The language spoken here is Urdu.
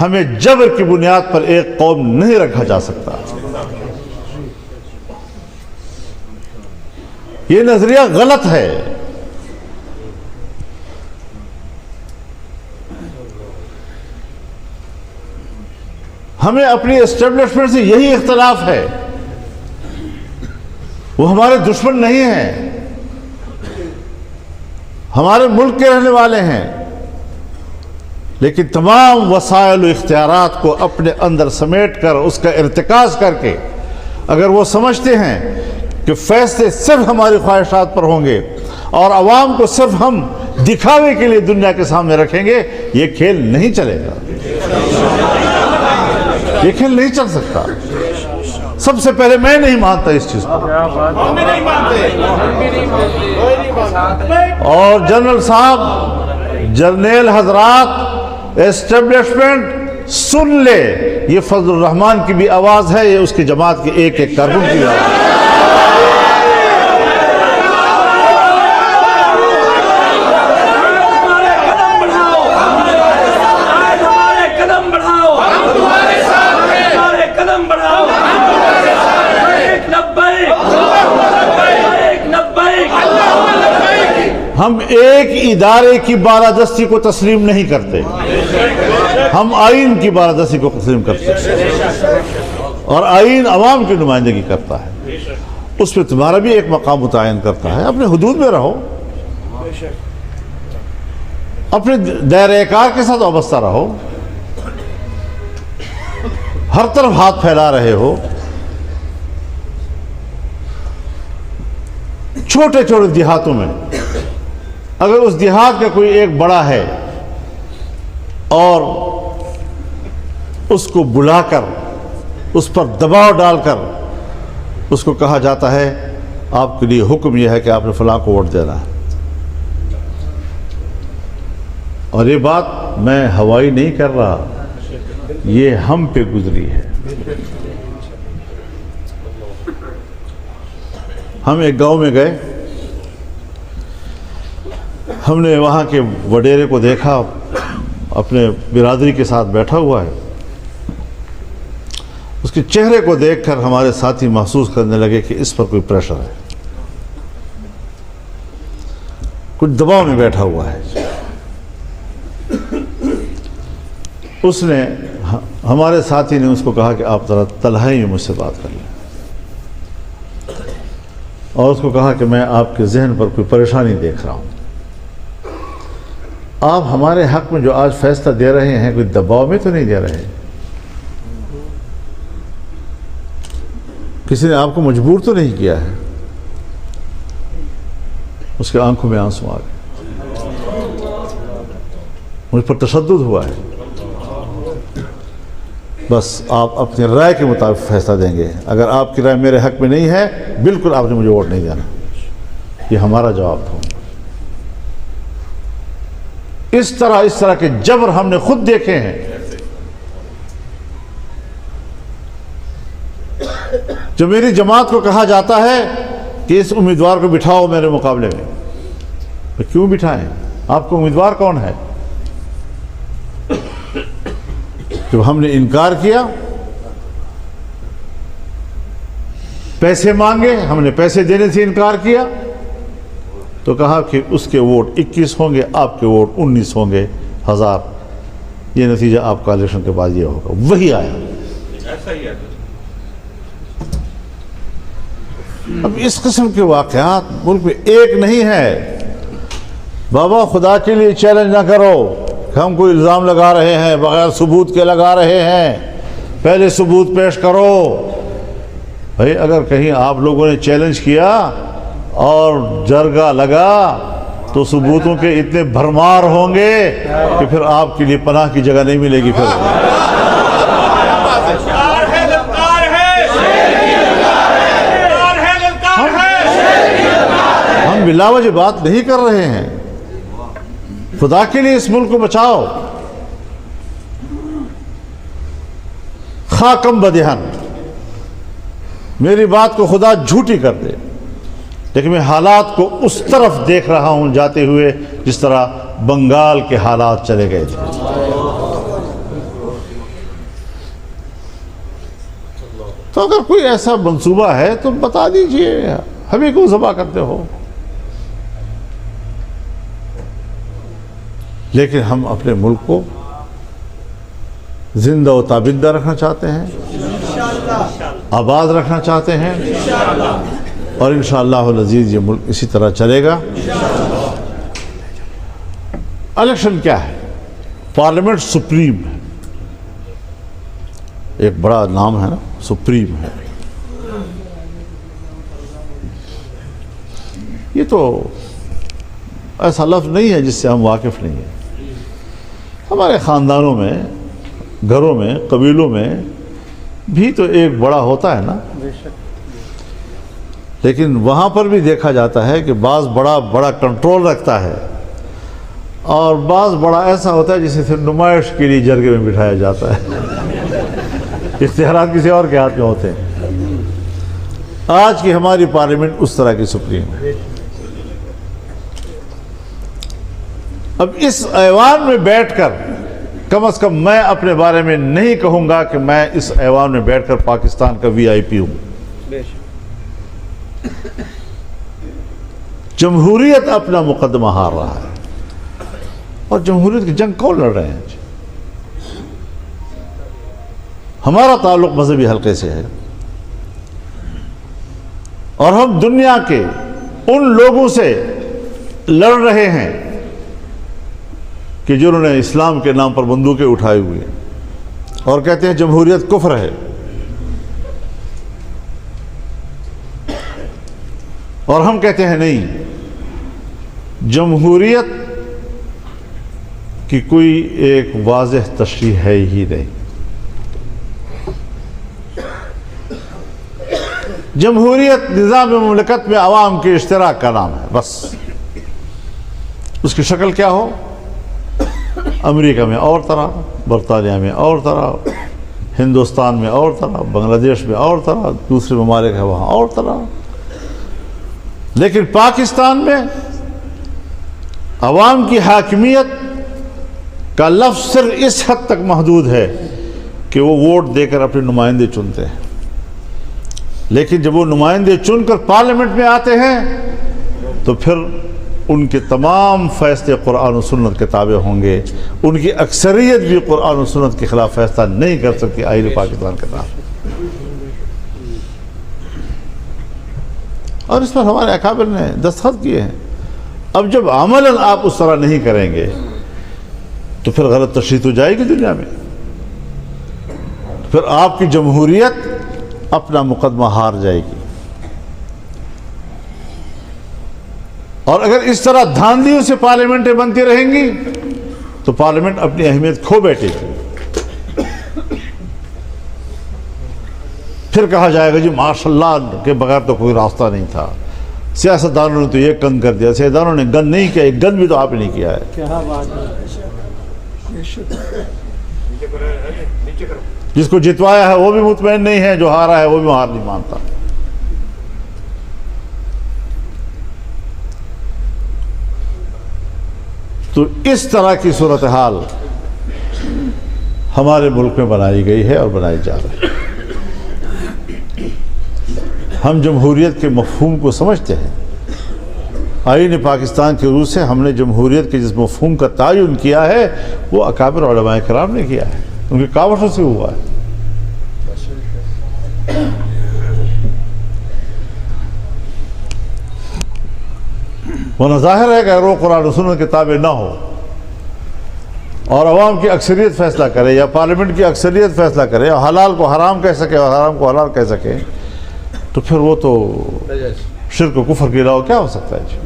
ہمیں جبر کی بنیاد پر ایک قوم نہیں رکھا جا سکتا۔ یہ نظریہ غلط ہے۔ ہمیں اپنی اسٹیبلشمنٹ سے یہی اختلاف ہے، وہ ہمارے دشمن نہیں ہیں، ہمارے ملک کے رہنے والے ہیں، لیکن تمام وسائل و اختیارات کو اپنے اندر سمیٹ کر اس کا ارتکاز کر کے اگر وہ سمجھتے ہیں کہ فیصلے صرف ہماری خواہشات پر ہوں گے اور عوام کو صرف ہم دکھاوے کے لیے دنیا کے سامنے رکھیں گے، یہ کھیل نہیں چلے گا، یہ کھیل نہیں چل سکتا۔ سب سے پہلے میں نہیں مانتا اس چیز کو، اور جنرل صاحب، جرنیل حضرات، اسٹیبلشمنٹ سن لے، یہ فضل الرحمان کی بھی آواز ہے، یہ اس کی جماعت کے ایک ایک کارکن کی آواز ہے۔ ہم ایک ادارے کی بالادستی کو تسلیم نہیں کرتے، ہم آئین کی بالادستی کو تسلیم کرتے ہیں، اور آئین عوام کی نمائندگی کرتا ہے، اس پہ تمہارا بھی ایک مقام متعین کرتا ہے۔ اپنے حدود میں رہو، اپنے دائرہ کار کے ساتھ وابستہ رہو، ہر طرف ہاتھ پھیلا رہے ہو، چھوٹے چھوٹے دیہاتوں میں اگر اس دیہات کا کوئی ایک بڑا ہے اور اس کو بلا کر اس پر دباؤ ڈال کر اس کو کہا جاتا ہے آپ کے لیے حکم یہ ہے کہ آپ نے فلاں کو ووٹ دینا ہے، اور یہ بات میں ہوائی نہیں کر رہا، یہ ہم پہ گزری ہے۔ ہم ایک گاؤں میں گئے، ہم نے وہاں کے وڈیرے کو دیکھا، اپنے برادری کے ساتھ بیٹھا ہوا ہے، اس کے چہرے کو دیکھ کر ہمارے ساتھی محسوس کرنے لگے کہ اس پر کوئی پریشر ہے، کچھ دباؤ میں بیٹھا ہوا ہے۔ اس نے، ہمارے ساتھی نے اس کو کہا کہ آپ ذرا تنہائی میں مجھ سے بات کر لیں، اور اس کو کہا کہ میں آپ کے ذہن پر کوئی پریشانی دیکھ رہا ہوں، آپ ہمارے حق میں جو آج فیصلہ دے رہے ہیں کوئی دباؤ میں تو نہیں دے رہے، کسی نے آپ کو مجبور تو نہیں کیا ہے؟ اس کے آنکھوں میں آنسو آ گئے، مجھ پر تشدد ہوا ہے، بس آپ اپنی رائے کے مطابق فیصلہ دیں گے، اگر آپ کی رائے میرے حق میں نہیں ہے بالکل آپ نے مجھے ووٹ نہیں دینا۔ یہ ہمارا جواب تھا۔ اس طرح کے جبر ہم نے خود دیکھے ہیں۔ جو میری جماعت کو کہا جاتا ہے کہ اس امیدوار کو بٹھاؤ میرے مقابلے میں، کیوں بٹھائیں؟ آپ کو امیدوار کون ہے؟ جب ہم نے انکار کیا، پیسے مانگے، ہم نے پیسے دینے سے انکار کیا، تو کہا کہ اس کے ووٹ 21 ہوں گے، آپ کے ووٹ 19 ہوں گے 1000، یہ نتیجہ آپ کا الیکشن کے بعد یہ ہوگا۔ وہی آیا۔ اب اس قسم کے واقعات ملک میں ایک نہیں ہے۔ بابا خدا کے لیے چیلنج نہ کرو کہ ہم کوئی الزام لگا رہے ہیں، بغیر ثبوت کے لگا رہے ہیں، پہلے ثبوت پیش کرو۔ بھائی اگر کہیں آپ لوگوں نے چیلنج کیا اور جرگہ لگا تو ثبوتوں کے اتنے بھرمار ہوں گے کہ پھر آپ کے لیے پناہ کی جگہ نہیں ملے گی۔ پھر ہم بلا وجہ بات نہیں کر رہے ہیں۔ خدا کے لیے اس ملک کو بچاؤ۔ خاکم بدہن، میری بات کو خدا جھوٹی کر دے، لیکن میں حالات کو اس طرف دیکھ رہا ہوں جاتے ہوئے جس طرح بنگال کے حالات چلے گئے تھے۔ تو اگر کوئی ایسا منصوبہ ہے تو بتا دیجئے، ہمیں کیوں ذبح کرتے ہو؟ لیکن ہم اپنے ملک کو زندہ و تابندہ رکھنا چاہتے ہیں، آباد رکھنا چاہتے ہیں، اور انشاءاللہ العزیز یہ ملک اسی طرح چلے گا۔ الیکشن کیا ہے؟ پارلیمنٹ سپریم ہے، ایک بڑا نام ہے نا، سپریم ہے۔ یہ تو ایسا لفظ نہیں ہے جس سے ہم واقف نہیں ہیں۔ ہمارے خاندانوں میں، گھروں میں، قبیلوں میں بھی تو ایک بڑا ہوتا ہے نا، لیکن وہاں پر بھی دیکھا جاتا ہے کہ بعض بڑا کنٹرول رکھتا ہے، اور بعض بڑا ایسا ہوتا ہے جسے صرف نمائش کے لیے جرگے میں بٹھایا جاتا ہے، اشتہارات کسی اور کے ہاتھ میں ہوتے ہیں۔ آج کی ہماری پارلیمنٹ اس طرح کی سپریم ہے۔ اب اس ایوان میں بیٹھ کر کم از کم میں اپنے بارے میں نہیں کہوں گا کہ میں اس ایوان میں بیٹھ کر پاکستان کا وی آئی پی ہوں۔ جمہوریت اپنا مقدمہ ہار رہا ہے، اور جمہوریت کی جنگ کون لڑ رہے ہیں؟ ہمارا تعلق مذہبی حلقے سے ہے، اور ہم دنیا کے ان لوگوں سے لڑ رہے ہیں کہ جنہوں نے اسلام کے نام پر بندوقیں اٹھائی ہوئی ہیں اور کہتے ہیں جمہوریت کفر ہے، اور ہم کہتے ہیں نہیں، جمہوریت کی کوئی ایک واضح تشریح ہے ہی نہیں۔ جمہوریت نظام مملکت میں عوام کے اشتراک کا نام ہے، بس۔ اس کی شکل کیا ہو؟ امریکہ میں اور طرح، برطانیہ میں اور طرح، ہندوستان میں اور طرح، بنگلہ دیش میں اور طرح، دوسرے ممالک ہیں وہاں اور طرح۔ لیکن پاکستان میں عوام کی حاکمیت کا لفظ صرف اس حد تک محدود ہے کہ وہ ووٹ دے کر اپنے نمائندے چنتے ہیں، لیکن جب وہ نمائندے چن کر پارلیمنٹ میں آتے ہیں تو پھر ان کے تمام فیصلے قرآن و سنت کے تابع ہوں گے۔ ان کی اکثریت بھی قرآن و سنت کے خلاف فیصلہ نہیں کر سکتی آئین پاکستان کے تحت۔ اور اس پر ہمارے اکابر نے دستخط کیے ہیں۔ اب جب عملاً آپ اس طرح نہیں کریں گے تو پھر غلط تشریح تو جائے گی دنیا میں، پھر آپ کی جمہوریت اپنا مقدمہ ہار جائے گی۔ اور اگر اس طرح دھاندلیوں سے پارلیمنٹیں بنتی رہیں گی تو پارلیمنٹ اپنی اہمیت کھو بیٹھے گی۔ پھر کہا جائے گا جی ماشاءاللہ کے بغیر تو کوئی راستہ نہیں تھا، سیاستدانوں نے تو یہ گند کر دیا، سیاستدانوں نے گند نہیں کیا، ایک گند بھی تو آپ نے نہیں کیا ہے۔ جس کو جتوایا ہے وہ بھی مطمئن نہیں ہے، جو ہارا ہے وہ بھی ہار نہیں مانتا۔ تو اس طرح کی صورتحال ہمارے ملک میں بنائی گئی ہے اور بنائی جا رہی ہے۔ ہم جمہوریت کے مفہوم کو سمجھتے ہیں۔ آئین پاکستان کے روح سے ہم نے جمہوریت کے جس مفہوم کا تعین کیا ہے وہ اکابر علماء کرام نے کیا ہے، ان کی کاوشوں سے ہوا ہے۔ ورنہ ظاہر ہے کہ اگر وہ قرآن و سنت کے تابع نہ ہو اور عوام کی اکثریت فیصلہ کرے یا پارلیمنٹ کی اکثریت فیصلہ کرے اور حلال کو حرام کہہ سکے اور حرام کو حلال کہہ سکے تو پھر وہ تو شرک و کفر کے علاوہ کیا ہو سکتا ہے؟